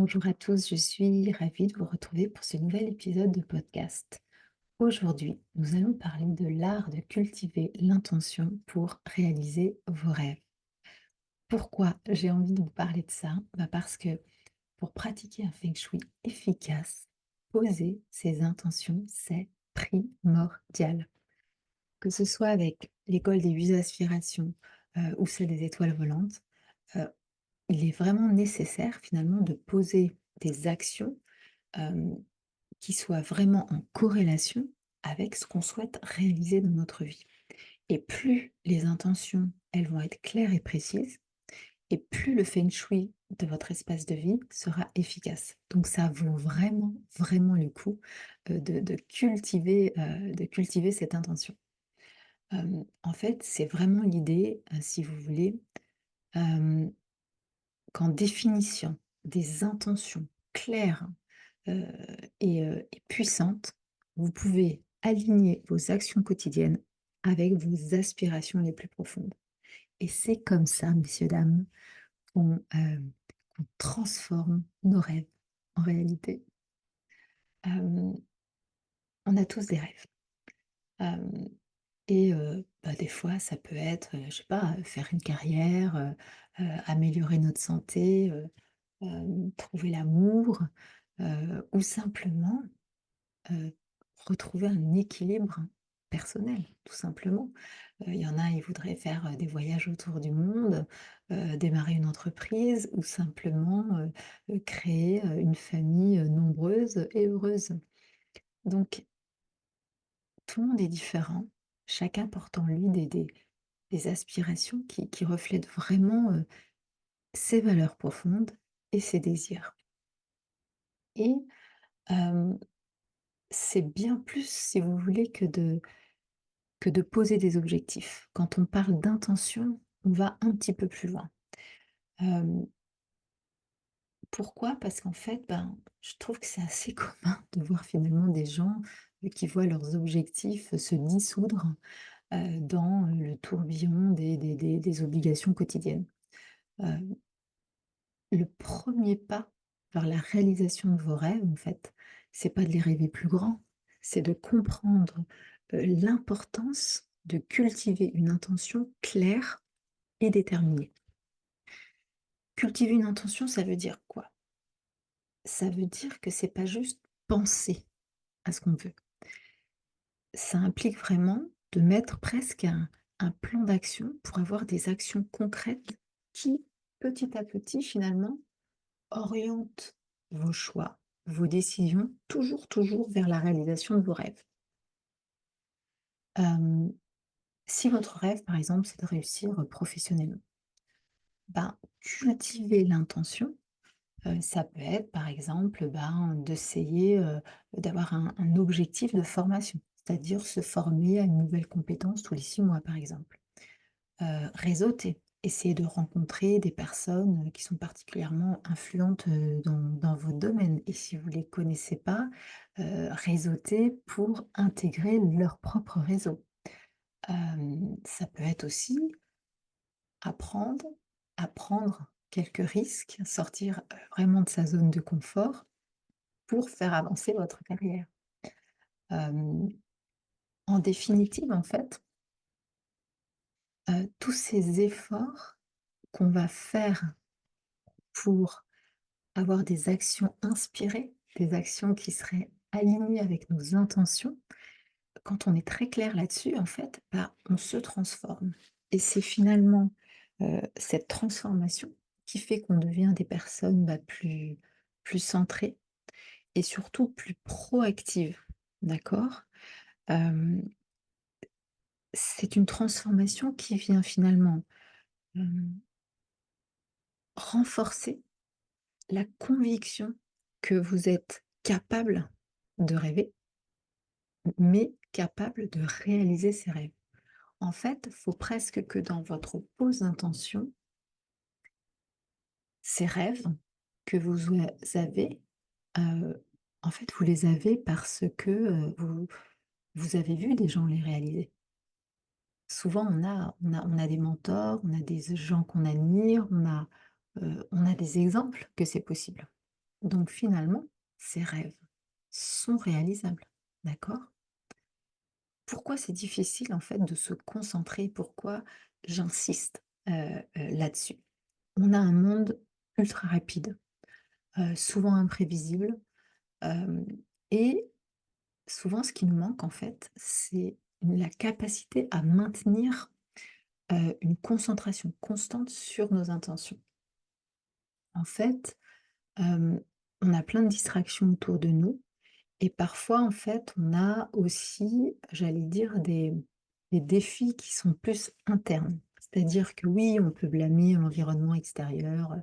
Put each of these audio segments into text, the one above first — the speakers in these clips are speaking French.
Bonjour à tous, je suis ravie de vous retrouver pour ce nouvel épisode de podcast. Aujourd'hui, nous allons parler de l'art de cultiver l'intention pour réaliser vos rêves. Pourquoi j'ai envie de vous parler de ça? Parce que pour pratiquer un feng shui efficace, poser ses intentions, c'est primordial. Que ce soit avec l'école des 8 aspirations ou celle des étoiles volantes, euh, il est vraiment nécessaire finalement de poser des actions hem, qui soient vraiment en corrélation avec ce qu'on souhaite réaliser dans notre vie. Et plus les intentions, elles vont être claires et précises, et plus le feng shui de votre espace de vie sera efficace. Donc ça vaut vraiment, vraiment le coup, de cultiver cette intention. En fait, c'est vraiment l'idée, si vous voulez, hem, qu'en définition des intentions claires heu et puissante, vous pouvez aligner vos actions quotidiennes avec vos aspirations les plus profondes. Et c'est comme ça, messieurs, dames, qu'on transforme nos rêves en réalité. Hem, on a tous des rêves, hem des fois, ça peut être, je sais pas, faire une carrière, améliorer notre santé, trouver l'amour, ou simplement Heu, retrouver un équilibre personnel, tout simplement. Il y en a, ils voudraient faire, des voyages autour du monde, démarrer une entreprise ou simplement, créer, une famille, nombreuse et heureuse. Donc tout le monde est différent, chacun porte en lui des aspirations qui reflètent vraiment, ses valeurs profondes et ses désirs. Et hem, c'est bien plus, si vous voulez, que de poser des objectifs. Quand on parle d'intention, on va un petit peu plus loin. Hem, Pourquoi? Parce qu'en fait, je trouve que c'est assez commun de voir finalement des gens, qui voient leurs objectifs se dissoudre, dans le tourbillon des obligations quotidiennes. Heu, le premier pas vers la réalisation de vos rêves, en fait, c'est pas de les rêver plus grands, c'est de comprendre, l'importance de cultiver une intention claire et déterminée. Cultiver une intention, ça veut dire quoi? Ça veut dire que c'est pas juste penser à ce qu'on veut. Ça implique vraiment de mettre presque un plan d'action pour avoir des actions concrètes qui, petit à petit, finalement, orientent vos choix, vos décisions, toujours, toujours vers la réalisation de vos rêves. Hem, Si votre rêve, par exemple, c'est de réussir, professionnellement, cultiver l'intention. Ça peut être, par exemple, d'essayer, d'avoir un objectif de formation, c'est-à-dire se former à une nouvelle compétence tous les 6 mois, par exemple. Réseauter, essayer de rencontrer des personnes, qui sont particulièrement influentes, dans votre domaine et si vous ne les connaissez pas, réseauter pour intégrer leur propre réseau. Ça peut être aussi apprendre à prendre quelques risques, sortir, vraiment de sa zone de confort pour faire avancer votre carrière. Hem, En définitive, en fait, tous ces efforts qu'on va faire pour avoir des actions inspirées, des actions qui seraient alignées avec nos intentions, quand on est très clair là-dessus, en fait, on se transforme et c'est finalement, cette transformation qui fait qu'on devient des personnes, plus centrées et surtout plus proactives, d'accord? Hem C'est une transformation qui vient finalement, hem, renforcer la conviction que vous êtes capable de rêver, mais capable de réaliser ses rêves. En fait, il faut presque que dans votre pose d'intention, ces rêves que avez, heu, en fait, vous les avez parce que, vous avez vu des gens les réaliser. Souvent, on a des mentors, on a des gens qu'on admire, on a des exemples que c'est possible. Donc finalement, ces rêves sont réalisables, d'accord? Pourquoi c'est difficile en fait de se concentrer? Pourquoi j'insiste, là-dessus? On a un monde ultra rapide, souvent imprévisible, hem et souvent ce qui nous manque en fait, c'est la capacité à maintenir, une concentration constante sur nos intentions. En fait, hem, on a plein de distractions autour de nous. Et parfois, en fait, on a aussi, j'allais dire, des défis qui sont plus internes. C'est-à-dire que oui, on peut blâmer l'environnement extérieur,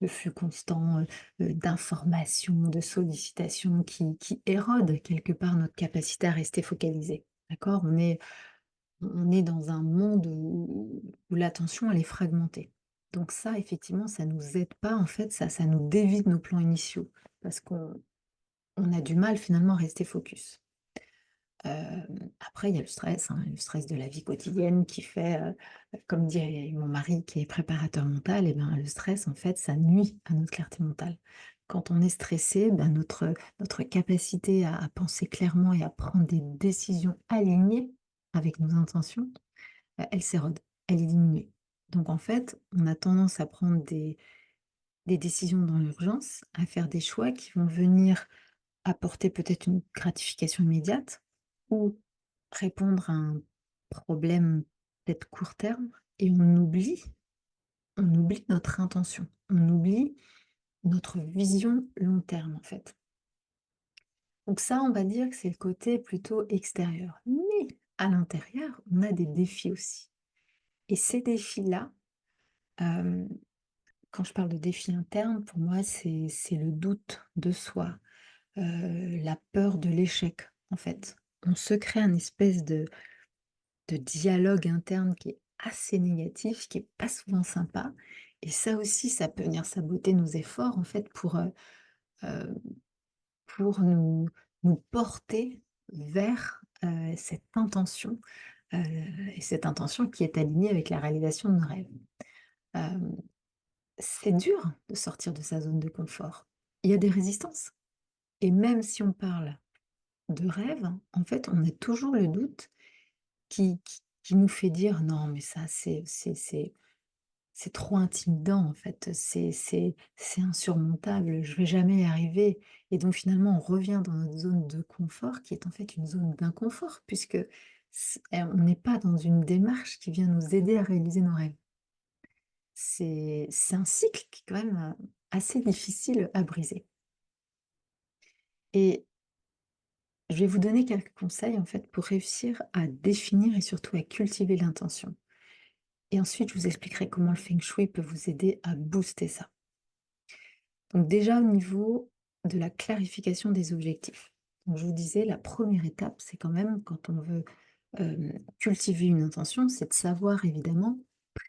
le flux constant, d'informations, de sollicitations qui érode quelque part notre capacité à rester focalisé. D'accord? On est dans un monde où l'attention, elle est fragmentée. Donc ça, effectivement, ça nous aide pas, en fait, ça nous dévie de nos plans initiaux parce qu'on a du mal finalement à rester focus. Après il y a le stress de la vie quotidienne qui fait, comme dit mon mari qui est préparateur mental et ben, le stress en fait ça nuit à notre clarté mentale. Quand on est stressé, ben, notre capacité à penser clairement et à prendre des décisions alignées avec nos intentions, elle s'érode, elle est diminuée. Donc en fait, on a tendance à prendre des décisions dans l'urgence, à faire des choix qui vont venir apporter peut-être une gratification immédiate ou répondre à un problème peut-être court terme et on oublie notre intention. On oublie notre vision long terme, en fait. Donc ça, on va dire que c'est le côté plutôt extérieur. Mais à l'intérieur, on a des défis aussi. Et ces défis-là, hem, quand je parle de défis internes, pour moi, c'est le doute de soi, la peur de l'échec, en fait. On se crée un espèce de dialogue interne qui est assez négatif, qui est pas souvent sympa et ça aussi, ça peut venir saboter nos efforts, en fait, heu, pour nous porter vers, cette intention, heu et cette intention qui est alignée avec la réalisation de nos rêves. Hem, c'est dur de sortir de sa zone de confort. Il y a des résistances et même si on parle de rêve, en fait, on a toujours le doute qui nous fait dire: «Non, mais ça, c'est trop intimidant, en fait, c'est insurmontable, je vais jamais y arriver» et donc finalement, on revient dans notre zone de confort qui est en fait une zone d'inconfort puisque on n'est pas dans une démarche qui vient nous aider à réaliser nos rêves. C'est un cycle qui est quand même, assez difficile à briser et je vais vous donner quelques conseils, en fait, pour réussir à définir et surtout à cultiver l'intention. Et ensuite, je vous expliquerai comment le feng shui peut vous aider à booster ça. Donc déjà au niveau de la clarification des objectifs. Donc je vous disais, la première étape, c'est quand même quand on veut cultiver une intention, c'est de savoir évidemment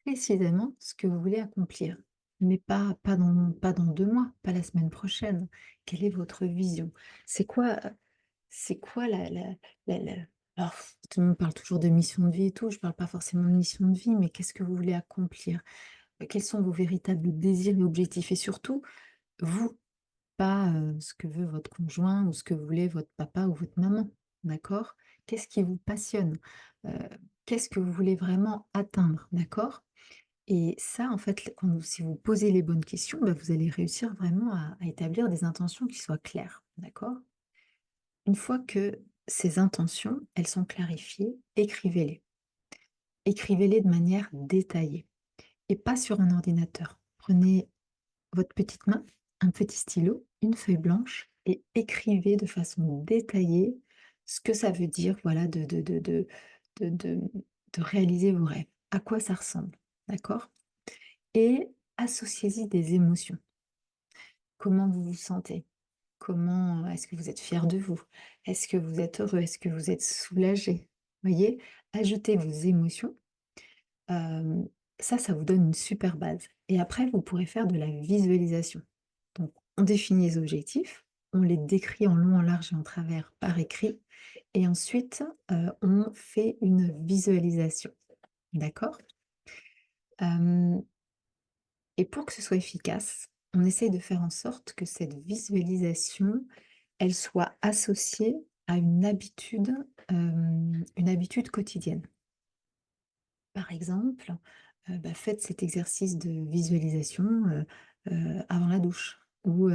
précisément ce que vous voulez accomplir. Mais pas dans 2 mois, pas la semaine prochaine. Quelle est votre vision? C'est quoi alors, tout le monde parle toujours de mission de vie et tout, je parle pas forcément de mission de vie, mais qu'est-ce que vous voulez accomplir? Quels sont vos véritables désirs et objectifs? Et surtout, vous, pas, ce que veut votre conjoint ou ce que voulait votre papa ou votre maman, d'accord? Qu'est-ce qui vous passionne? Heu, qu'est-ce que vous voulez vraiment atteindre, d'accord? Et ça, en fait, si vous posez les bonnes questions, bah, vous allez réussir vraiment à établir des intentions qui soient claires, d'accord? Une fois que ces intentions, elles sont clarifiées, écrivez-les. Écrivez-les de manière détaillée et pas sur un ordinateur. Prenez votre petite main, un petit stylo, une feuille blanche et écrivez de façon détaillée ce que ça veut dire, voilà, de, de, de réaliser vos rêves. À quoi ça ressemble, d'accord? Et associez-y des émotions. Comment vous vous sentez? Comment est-ce que vous êtes fier de vous? Est-ce que vous êtes heureux? Est-ce que vous êtes soulagé? Voyez? Ajoutez vos émotions. Hem, ça vous donne une super base et après vous pourrez faire de la visualisation. Donc on définit les objectifs, on les décrit en long, en large et en travers par écrit et ensuite, on fait une visualisation. D'accord? Hem et pour que ce soit efficace, on essaye de faire en sorte que cette visualisation, elle soit associée à une habitude quotidienne. Par exemple, faites cet exercice de visualisation, avant la douche ou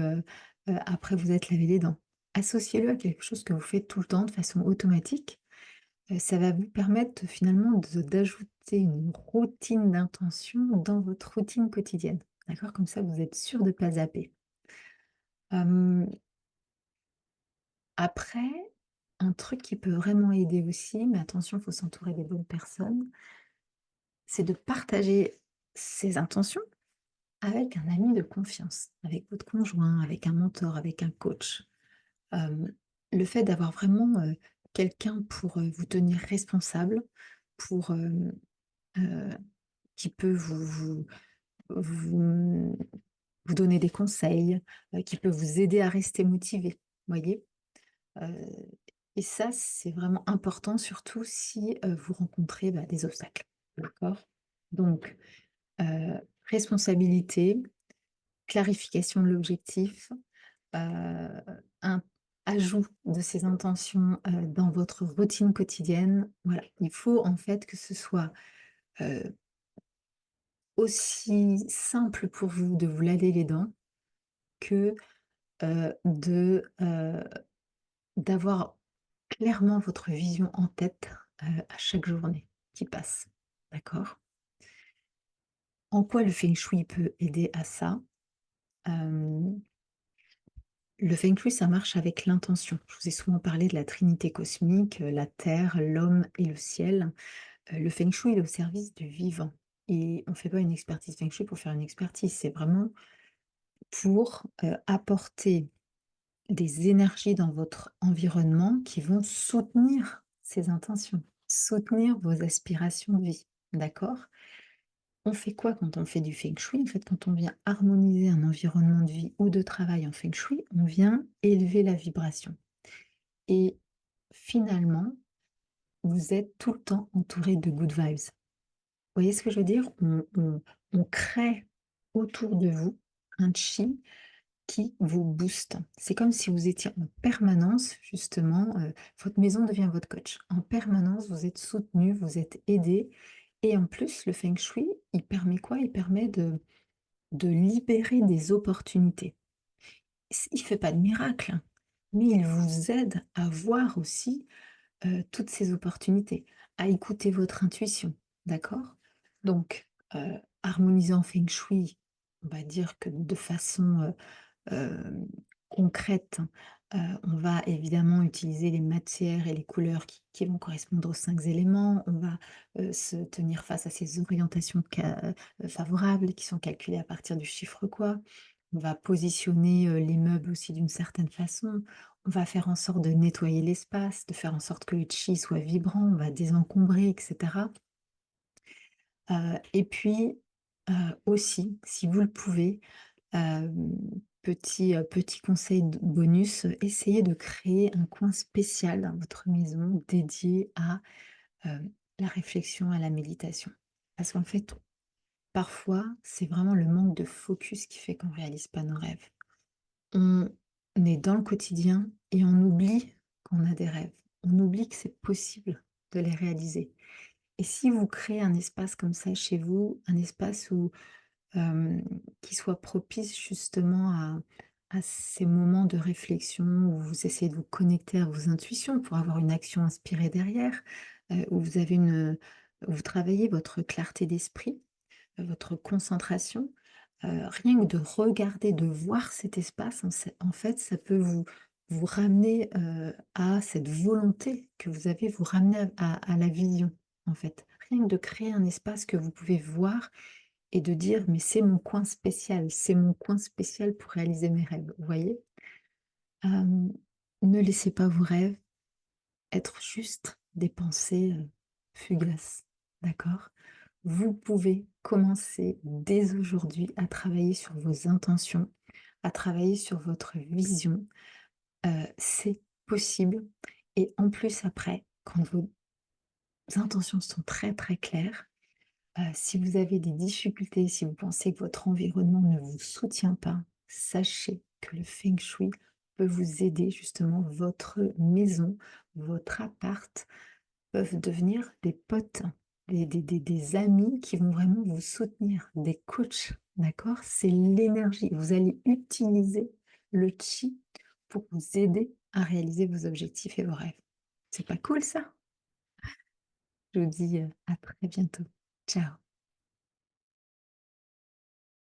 après vous êtes lavé les dents. Associez-le à quelque chose que vous faites tout le temps de façon automatique. Ça va vous permettre finalement d'ajouter une routine d'intention dans votre routine quotidienne. D'accord? Comme ça, vous êtes sûr de ne pas zapper. Hem, Après, un truc qui peut vraiment aider aussi, mais attention, il faut s'entourer des bonnes personnes, c'est de partager ses intentions avec un ami de confiance, avec votre conjoint, avec un mentor, avec un coach. Hem, le fait d'avoir vraiment, quelqu'un pour, vous tenir responsable, pour, heu, qui peut vous, vous donner des conseils, qui peut vous aider à rester motivé, voyez? Heu et ça, c'est vraiment important, surtout si, vous rencontrez, des obstacles, d'accord? Donc, heu, responsabilité, clarification de l'objectif, un ajout de ces intentions, dans votre routine quotidienne. Voilà, il faut en fait que ce soit, heu, aussi simple pour vous de vous laver les dents que, d'avoir clairement votre vision en tête, à chaque journée qui passe. D'accord? En quoi le feng shui peut aider à ça? Hem, le feng shui, ça marche avec l'intention. Je vous ai souvent parlé de la trinité cosmique, la terre, l'homme et le ciel. Le feng shui, il est au service du vivant et on ne fait pas une expertise feng shui pour faire une expertise. C'est vraiment pour, apporter des énergies dans votre environnement qui vont soutenir ces intentions, soutenir vos aspirations de vie, d'accord? On fait quoi quand on fait du feng shui? En fait, quand on vient harmoniser un environnement de vie ou de travail en feng shui, on vient élever la vibration et finalement, vous êtes tout le temps entouré de good vibes. Vous voyez ce que je veux dire? On crée autour de vous un chi qui vous booste. C'est comme si vous étiez en permanence, justement, votre maison devient votre coach. En permanence, vous êtes soutenu, vous êtes aidé et en plus, le feng shui, il permet quoi? Il permet de libérer des opportunités. Il fait pas de miracle, hein, mais il vous aide à voir aussi, toutes ces opportunités, à écouter votre intuition, d'accord? Donc, harmoniser en feng shui, on va dire que de façon, hem, concrète, on va évidemment utiliser les matières et les couleurs qui vont correspondre aux 5 éléments. On va, se tenir face à ces orientations favorables qui sont calculées à partir du chiffre quoi. On va positionner, les meubles aussi d'une certaine façon. On va faire en sorte de nettoyer l'espace, de faire en sorte que le chi soit vibrant, on va désencombrer et cetera. Et puis, aussi, si vous le pouvez, Hem, petit conseil d bonus, essayez de créer un coin spécial dans votre maison dédié à, la réflexion, à la méditation. Parce qu'en fait, parfois, c'est vraiment le manque de focus qui fait qu'on ne réalise pas nos rêves. On est dans le quotidien et on oublie qu'on a des rêves. On oublie que c'est possible de les réaliser. Et si vous créez un espace comme ça chez vous, un espace où Hem, qui soit propice justement à ces moments de réflexion où vous essayez de vous connecter à vos intuitions pour avoir une action inspirée derrière, où vous avez où vous travaillez votre clarté d'esprit, votre concentration. Rien que de regarder, de voir cet espace, en fait, ça peut vous ramener, à cette volonté que vous avez, vous ramener à la vision, en fait. Rien que de créer un espace que vous pouvez voir et de dire: «Mais c'est mon coin spécial, c'est mon coin spécial pour réaliser mes rêves», vous voyez? Hem, ne laissez pas vos rêves être juste des pensées, fugaces, d'accord? Vous pouvez commencer dès aujourd'hui à travailler sur vos intentions, à travailler sur votre vision, c'est possible et en plus après, quand vos intentions sont très, très claires, Si vous avez des difficultés, si vous pensez que votre environnement ne vous soutient pas, sachez que le feng shui peut vous aider justement. Votre maison, votre appart peuvent devenir des potes, des amis qui vont vraiment vous soutenir, des coachs, d'accord? C'est l'énergie. Vous allez utiliser le chi pour vous aider à réaliser vos objectifs et vos rêves. C'est pas cool ça? Je vous dis, à très bientôt. Ciao.